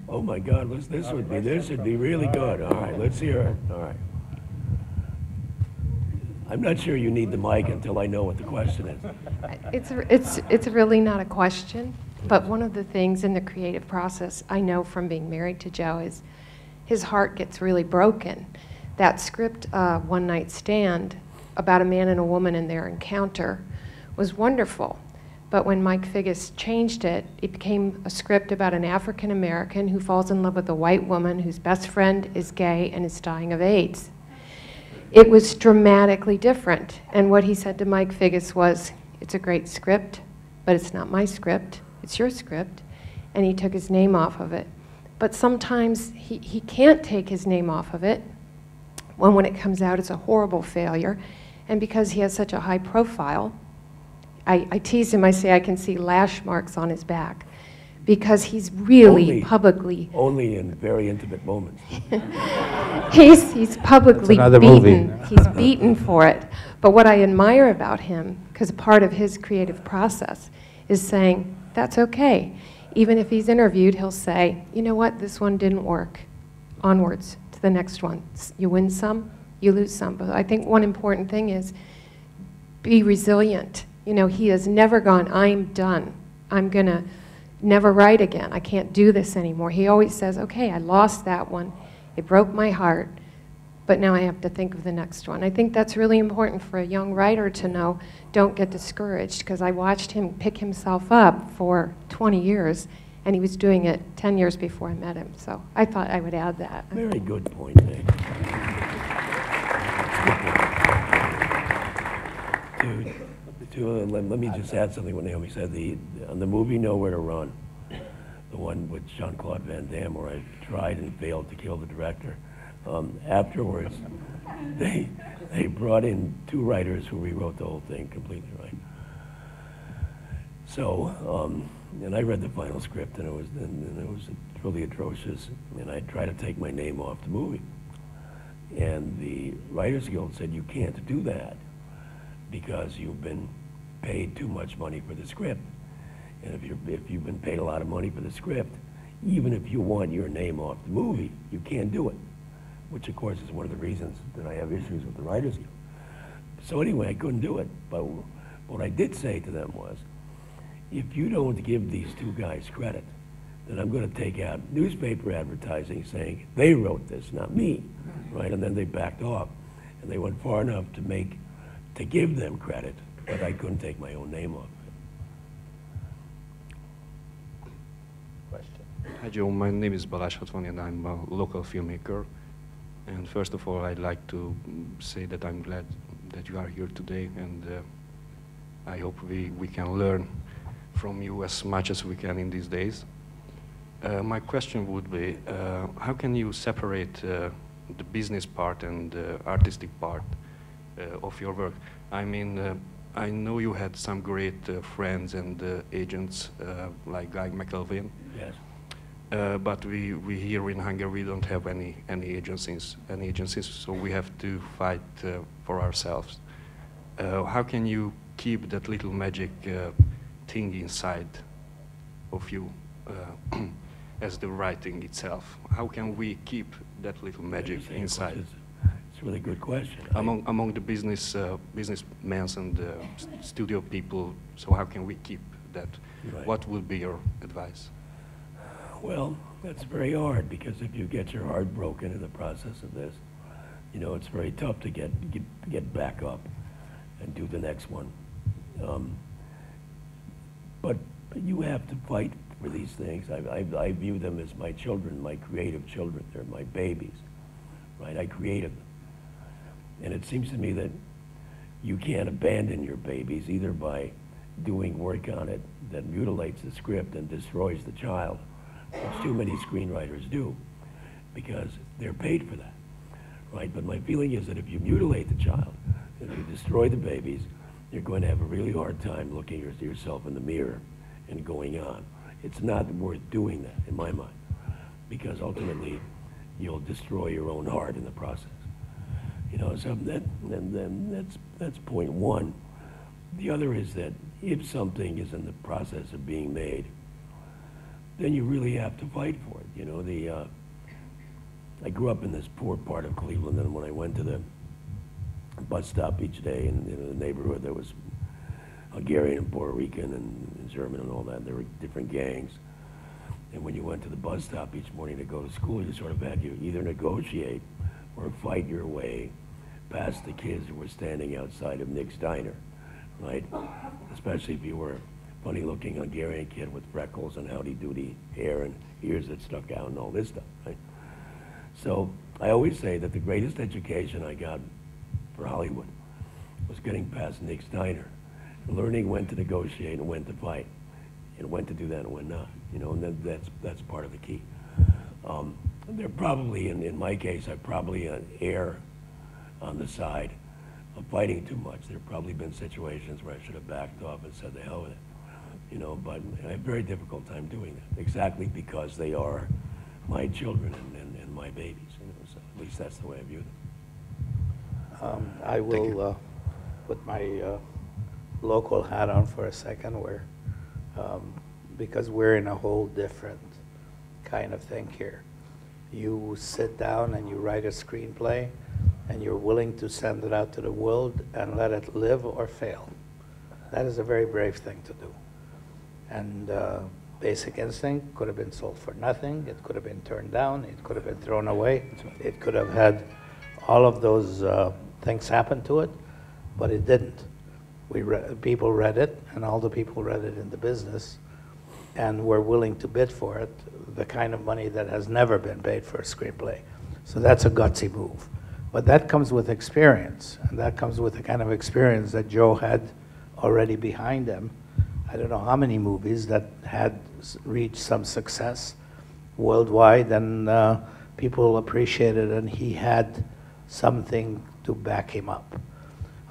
Oh my God, this would be really good. All right, let's hear it. All right. I'm not sure you need the mic until I know what the question is. It's really not a question, but one of the things in the creative process I know from being married to Joe is his heart gets really broken. That script, One Night Stand, about a man and a woman and their encounter was wonderful. But when Mike Figgis changed it, it became a script about an African American who falls in love with a white woman whose best friend is gay and is dying of AIDS. It was dramatically different. And what he said to Mike Figgis was, it's a great script, but it's not my script, it's your script. And he took his name off of it. But sometimes he can't take his name off of it when it comes out it's a horrible failure. And because he has such a high profile, I tease him, I say I can see lash marks on his back because he's really publicly... Only in very intimate moments. he's publicly beaten. He's beaten for it. But what I admire about him, because part of his creative process is saying, that's okay. Even if he's interviewed, he'll say, you know what, this one didn't work. Onwards to the next one. You win some, you lose some. But I think one important thing is be resilient. You know, he has never gone, I'm done. I'm going to never write again. I can't do this anymore. He always says, okay, I lost that one. It broke my heart, but now I have to think of the next one. I think that's really important for a young writer to know, don't get discouraged, because I watched him pick himself up for 20 years, and he was doing it 10 years before I met him. So I thought I would add that. Very good point, Nick. Let me just add something what Naomi said. On the movie Nowhere to Run, the one with Jean-Claude Van Damme, where I tried and failed to kill the director, afterwards, they brought in two writers who rewrote the whole thing completely, right? So, and I read the final script, and it was truly atrocious, and I tried to take my name off the movie. And the Writers Guild said, you can't do that because you've been paid too much money for the script. And if you've been paid a lot of money for the script, even if you want your name off the movie, you can't do it, which of course is one of the reasons that I have issues with the Writers Guild. So anyway, I couldn't do it. But what I did say to them was, if you don't give these two guys credit, then I'm going to take out newspaper advertising saying they wrote this, not me, right? And then they backed off, and they went far enough to give them credit, but I couldn't take my own name off it. Question. Hi Joe, my name is Balázs Hatvani and I'm a local filmmaker. And first of all, I'd like to say that I'm glad that you are here today, and I hope we can learn from you as much as we can in these days. My question would be, how can you separate the business part and the artistic part of your work? I mean, I know you had some great friends and agents like Guy McElveen. Yes. But we here in Hungary we don't have any agencies, so we have to fight for ourselves. How can you keep that little magic thing inside of you as the writing itself? How can we keep that little magic inside? It's a really good question. Among the businessmen and studio people, so how can we keep that? Right. What would be your advice? Well, that's very hard, because if you get your heart broken in the process of this, you know, it's very tough to get back up and do the next one. But you have to fight for these things. I view them as my children, my creative children. They're my babies, right? I created them. And it seems to me that you can't abandon your babies either by doing work on it that mutilates the script and destroys the child, which too many screenwriters do, because they're paid for that, right? But my feeling is that if you mutilate the child, if you destroy the babies, you're going to have a really hard time looking at yourself in the mirror and going on. It's not worth doing that, in my mind, because ultimately you'll destroy your own heart in the process. You know, so that's point one. The other is that if something is in the process of being made, then you really have to fight for it. You know, I grew up in this poor part of Cleveland, and when I went to the bus stop each day in the neighborhood, there was Hungarian and Puerto Rican and German and all that. There were different gangs. And when you went to the bus stop each morning to go to school, you sort of had to either negotiate or fight your way past the kids who were standing outside of Nick's Diner, right? Especially if you were a funny-looking Hungarian kid with freckles and howdy-doody hair and ears that stuck out and all this stuff, right? So I always say that the greatest education I got for Hollywood was getting past Nick's Diner, learning when to negotiate and when to fight, and when to do that and when not. You know, and that's part of the key. They're probably, in my case, I probably err on the side of fighting too much. There have probably been situations where I should have backed off and said the hell with it. You know, but I have a very difficult time doing that, exactly because they are my children and my babies. You know, so at least that's the way I view them. I will put my local hat on for a second, where because we're in a whole different kind of thing here. You sit down and you write a screenplay, and you're willing to send it out to the world and let it live or fail. That is a very brave thing to do. And Basic Instinct could have been sold for nothing. It could have been turned down. It could have been thrown away. It could have had all of those things happen to it, but it didn't. People read it, and all the people read it in the business, and were willing to bid for it, the kind of money that has never been paid for a screenplay. So that's a gutsy move. But that comes with experience, and that comes with the kind of experience that Joe had already behind him. I don't know how many movies that had reached some success worldwide, and people appreciated it, and he had something to back him up.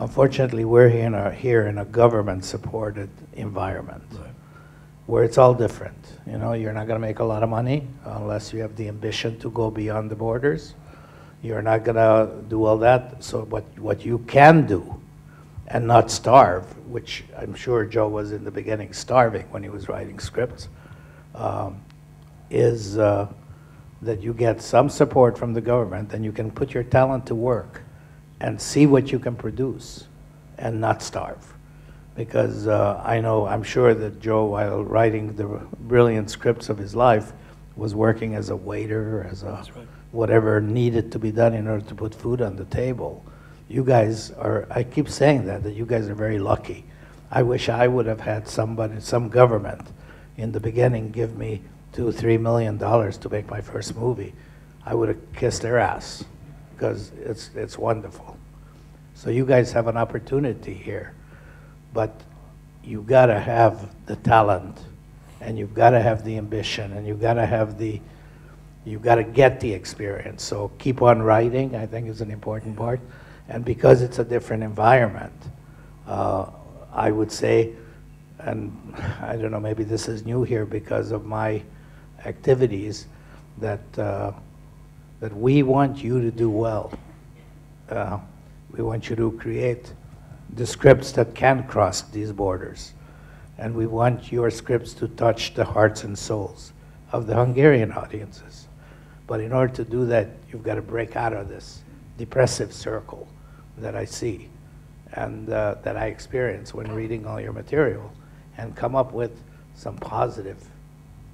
Unfortunately, we're here in a government-supported environment, right, where it's all different. You know, you're not going to make a lot of money unless you have the ambition to go beyond the borders. You're not going to do all that. So what you can do and not starve, which I'm sure Joe was in the beginning starving when he was writing scripts, is that you get some support from the government, and you can put your talent to work and see what you can produce and not starve. Because I'm sure that Joe, while writing the brilliant scripts of his life, was working as a waiter, as a whatever needed to be done in order to put food on the table. You guys are, I keep saying that you guys are very lucky. I wish I would have had somebody, some government in the beginning give me $2 or $3 million to make my first movie. I would have kissed their ass, because it's wonderful. So you guys have an opportunity here, but you've got to have the talent, and you've got to have the ambition, and you've got to get the experience. So keep on writing, I think, is an important part. And because it's a different environment, I would say, and I don't know, maybe this is new here because of my activities, that we want you to do well. We want you to create the scripts that can cross these borders. And we want your scripts to touch the hearts and souls of the Hungarian audiences. But in order to do that, you've got to break out of this depressive circle that I see and that I experience when reading all your material, and come up with some positive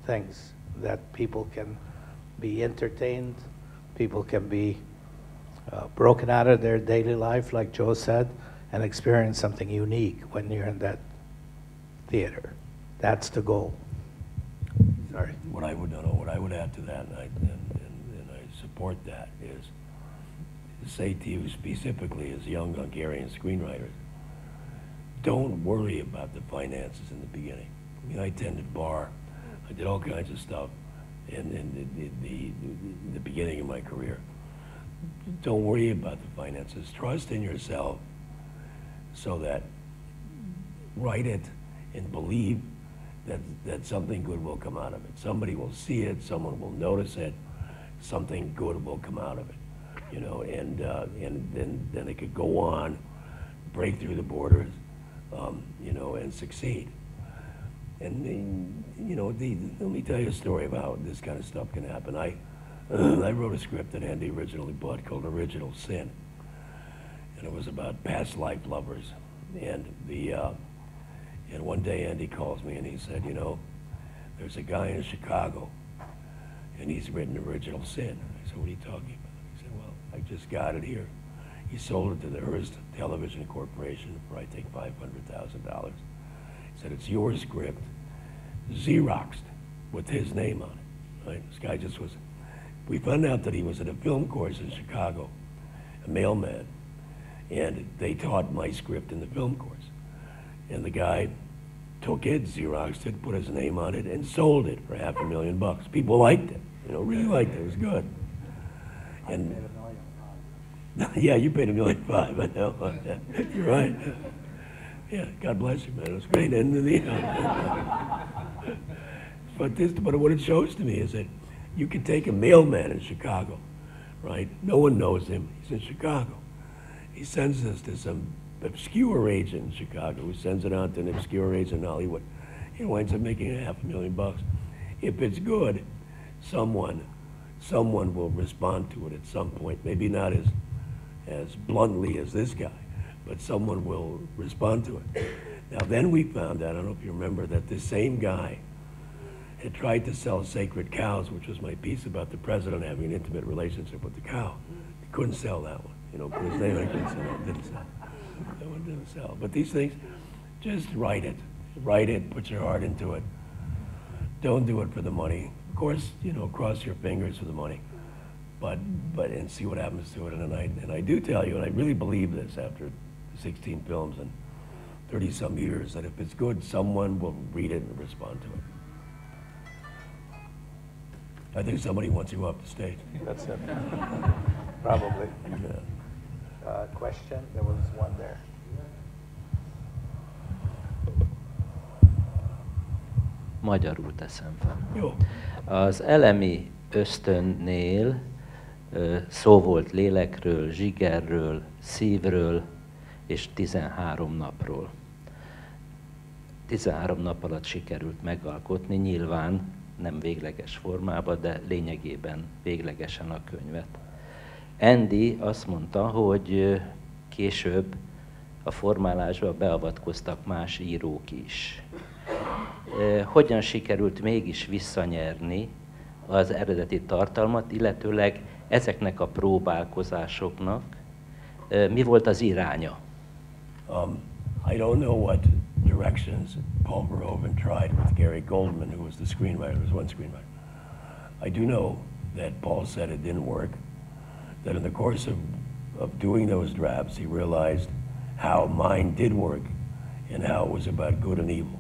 things that people can be entertained, people can be broken out of their daily life, like Joe said, and experience something unique when you're in that theater. That's the goal. Sorry. What I would add to that, and I support that, is to say to you specifically as young Hungarian screenwriters, don't worry about the finances in the beginning. I mean, I tended bar, I did all kinds of stuff in the beginning of my career. Don't worry about the finances. Trust in yourself, so that write it and believe that something good will come out of it. Somebody will see it, someone will notice it, something good will come out of it, you know, and then it could go on, break through the borders, you know, and succeed. you know, let me tell you a story about how this kind of stuff can happen. I wrote a script that Andy originally bought called Original Sin, and it was about past life lovers. And and one day Andy calls me and he said, you know, there's a guy in Chicago, and he's written Original Sin. I said, what are you talking about? He said, well, I just got it here. He sold it to the Hearst Television Corporation for, I think, $500,000. He said, it's your script, Xeroxed, with his name on it. Right? This guy just was, we found out that he was at a film course in Chicago, a mailman, and they taught my script in the film course. And the guy took it, Xeroxed it, put his name on it, and sold it for $500,000. People liked it, you know, really liked it. It was good. And yeah, you paid $1.5 million, I know. You're right. Yeah, God bless you, man. It was great. And but what it shows to me is that you can take a mailman in Chicago, right? No one knows him. He's in Chicago. He sends this to some obscure agent in Chicago who sends it on to an obscure agent in Hollywood. He winds up making $500,000. If it's good, someone will respond to it at some point. Maybe not as bluntly as this guy, but someone will respond to it. Now then we found out, I don't know if you remember, that this same guy had tried to sell Sacred Cows, which was my piece about the president having an intimate relationship with the cow. He couldn't sell that one. You know, put his name, I couldn't sell it, didn't sell. That one didn't sell. But these things, just write it. Write it, put your heart into it. Don't do it for the money. Of course, you know, cross your fingers for the money. But and see what happens to it. And I do tell you, and I really believe this after 16 films and 30-some years, that if it's good, someone will read it and respond to it. I think somebody wants you off the stage. That's it. Probably. Yeah. Question? There was one there. Magyarul teszem fel. Jó. Az elemi ösztönnél szó volt lélekről, zsigerről, szívről és 13 napról. 13 nap alatt sikerült megalkotni, nyilván nem végleges formában, de lényegében véglegesen a könyvet. Andy azt mondta, hogy később a formálásba beavatkoztak más írók is. Hogyan sikerült mégis visszanyerni az eredeti tartalmat, illetőleg ezeknek a próbálkozásoknak mi volt az iránya? I don't know what directions Paul Verhoeven tried with Gary Goldman, who was the screenwriter. There was one screenwriter. I do know that Paul said it didn't work, that in the course of doing those drafts, he realized how mine did work and how it was about good and evil.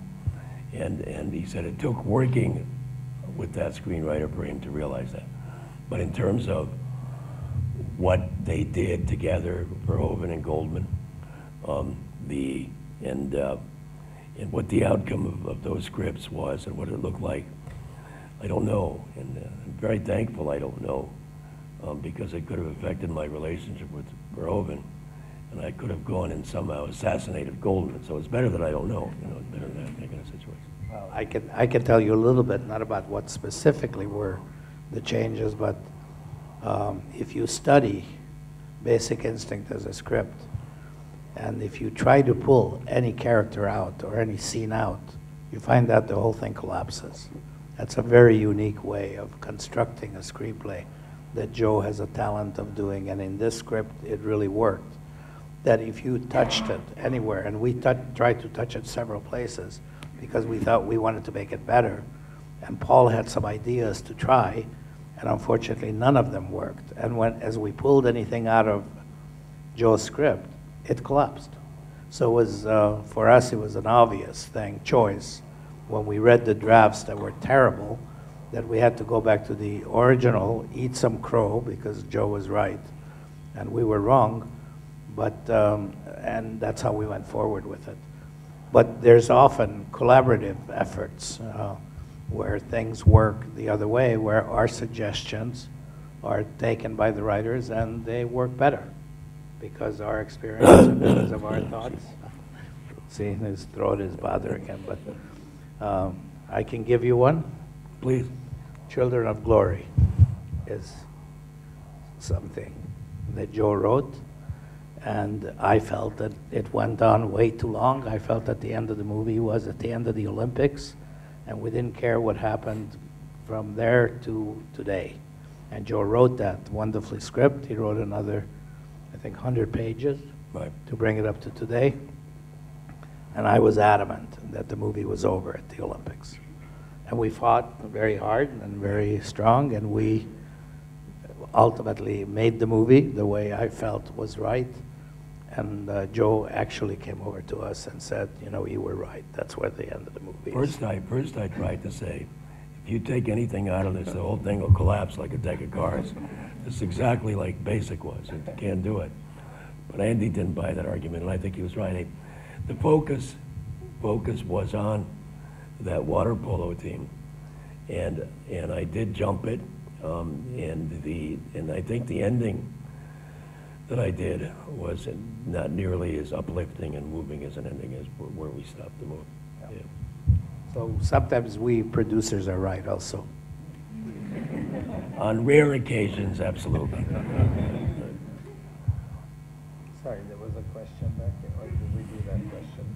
And he said it took working with that screenwriter for him to realize that. But in terms of what they did together, Verhoeven and Goldman, and what the outcome of those scripts was and what it looked like, I don't know. And I'm very thankful I don't know, because it could have affected my relationship with Verhoeven, and I could have gone and somehow assassinated Goldman. So it's better that I don't know. You know, it's better than that kind of situation. Well, I can tell you a little bit, not about what specifically were the changes, but if you study Basic Instinct as a script, and if you try to pull any character out or any scene out, you find out the whole thing collapses. That's a very unique way of constructing a screenplay that Joe has a talent of doing, and in this script it really worked. That if you touched it anywhere, and we tried to touch it several places because we thought we wanted to make it better, and Paul had some ideas to try, and unfortunately none of them worked. And as we pulled anything out of Joe's script, it collapsed. So it was, for us, it was an obvious choice when we read the drafts that were terrible, that we had to go back to the original, eat some crow, because Joe was right and we were wrong, but, and that's how we went forward with it. But there's often collaborative efforts where things work the other way, where our suggestions are taken by the writers and they work better because our experience and because of our thoughts. See, his throat is bothering him, but I can give you one. Please. Children of Glory is something that Joe wrote, and I felt that it went on way too long. I felt that the end of the movie was at the end of the Olympics, and we didn't care what happened from there to today. And Joe wrote that wonderfully script. He wrote another, I think, 100 pages Right. to bring it up to today. And I was adamant that the movie was over at the Olympics. And we fought very hard and very strong, and we ultimately made the movie the way I felt was right. And Joe actually came over to us and said, you know, you were right. That's where the end of the movie is. First I tried to say, if you take anything out of this, the whole thing will collapse like a deck of cards. It's exactly like Basic was. You can't do it. But Andy didn't buy that argument, and I think he was right. The focus was on that water polo team, and I did jump it, and I think the ending that I did was not nearly as uplifting and moving as an ending as where we stopped the movie. Yeah. So sometimes we producers are right also. On rare occasions, absolutely. Sorry, there was a question back there, or did we do that question?